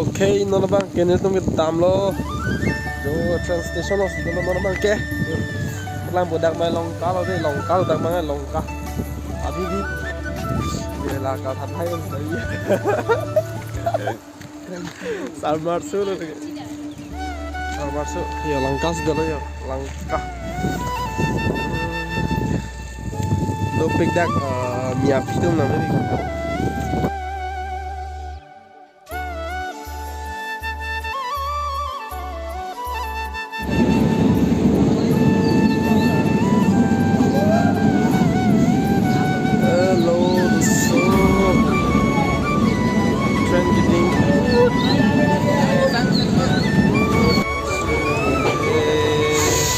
Okay, nó bang cái này tôi biết tạm lo rồi train station nó sẽ nó bang cái làm bộ đặc biệt lòng cá lo đây lòng cá đặc biệt lòng cá à đi đi đây là cá thật hay không đấy salmarsu rồi salmarsu ya lòng cá sudah lo ya lòng cá lo pick that mia pitu namanya nih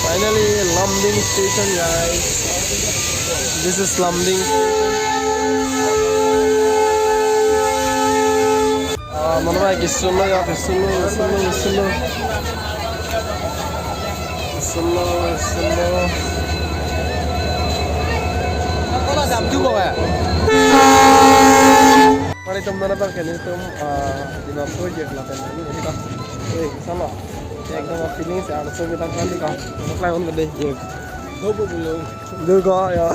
Finally, Lamding station, guys. This is Lamding. Mana lagi slow ya, slow. Apa jam juga ya? Mari teman-teman bang, ini tuh di Napo aja kelihatan ini kan. Sama. एकदम feeling से आलस में तक खाली का मतलब उन बदे ये दो बुलूं दो का या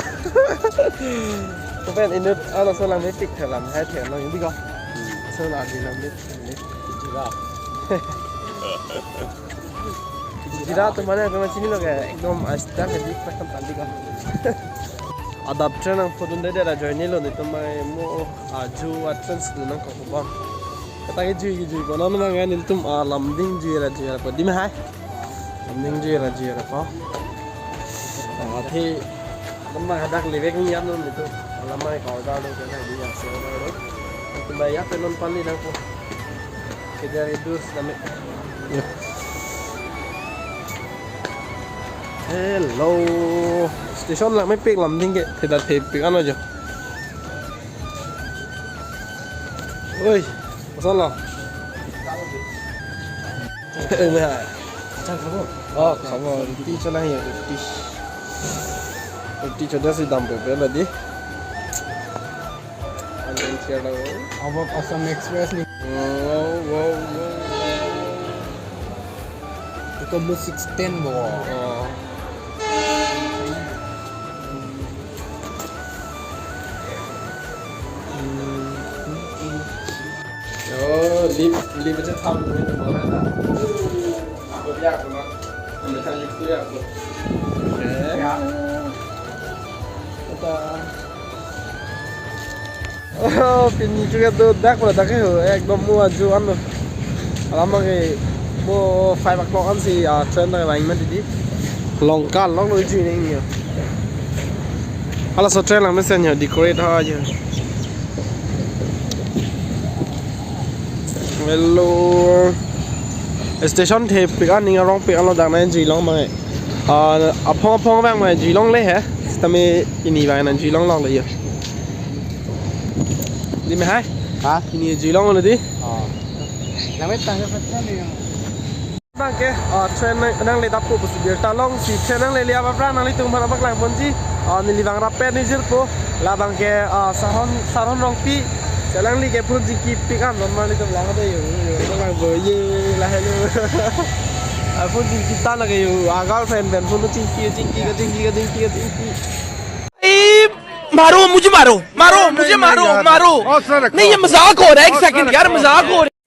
तो फिर इन आलस वाला में पिक थे लाम है थे ना ये भी का सो ना जी लाम में जीरा तो मैंने तो चीनी लोग एकदम आस्था के दिख पता पाली का adapter ना फोटो दे दे रहा जॉइनी लो नहीं तो मैं मो आजू ट्रांस ना को बा kata cái gì còn nó mang cái nên tụm làm đinh gì là đi mà hai làm đinh gì là có thì nó mà đặt lấy cái nhát luôn thì tôi làm mai có ra đâu cái này đi làm sửa đâu đấy tụi bay áp lên pan đi đâu cô cái dari dus làm hello station là mấy pick làm đinh cái thì đặt thì pick ăn rồi chưa ơi sao là mày hả chắc không rồi đi cho này đi cho nó sẽ đâm về là đi anh em chơi đâu Our Assam Express ni wow itu bus 610 bo Liv aja tham với nó nói là có việc của nó mình thay cái việc của pin juga tuh dak udah dak ekdom mua juan loh lama cái mua 5 o'clock ăn gì trên này bánh mà đi lòng cá lóc lối gì này nhiều hala so train là mới xem nhờ decorate thôi chứ hello station thì pick up những rong pick up nó đang này Geelong mà phong bang mà Geelong lấy hả tao mới ini vài này Geelong long lại giờ đi mày hai hả ini Geelong rồi đi làm mấy tăng cái phần này bang ke train đang lấy đáp của bus ta long si train đang lấy liab apa nang litung mana bak lang monji ni livang rapet ni jirpo la bang ke saron rong pi Selang ni ke pun jiki pick up normal itu lang ada yo lang boye lah hello pun jiki ta lagi yo agal fan pun jiki मारो मुझे मारो नहीं ये मजाक हो रहा है एक सेकंड यार मजाक हो रहा है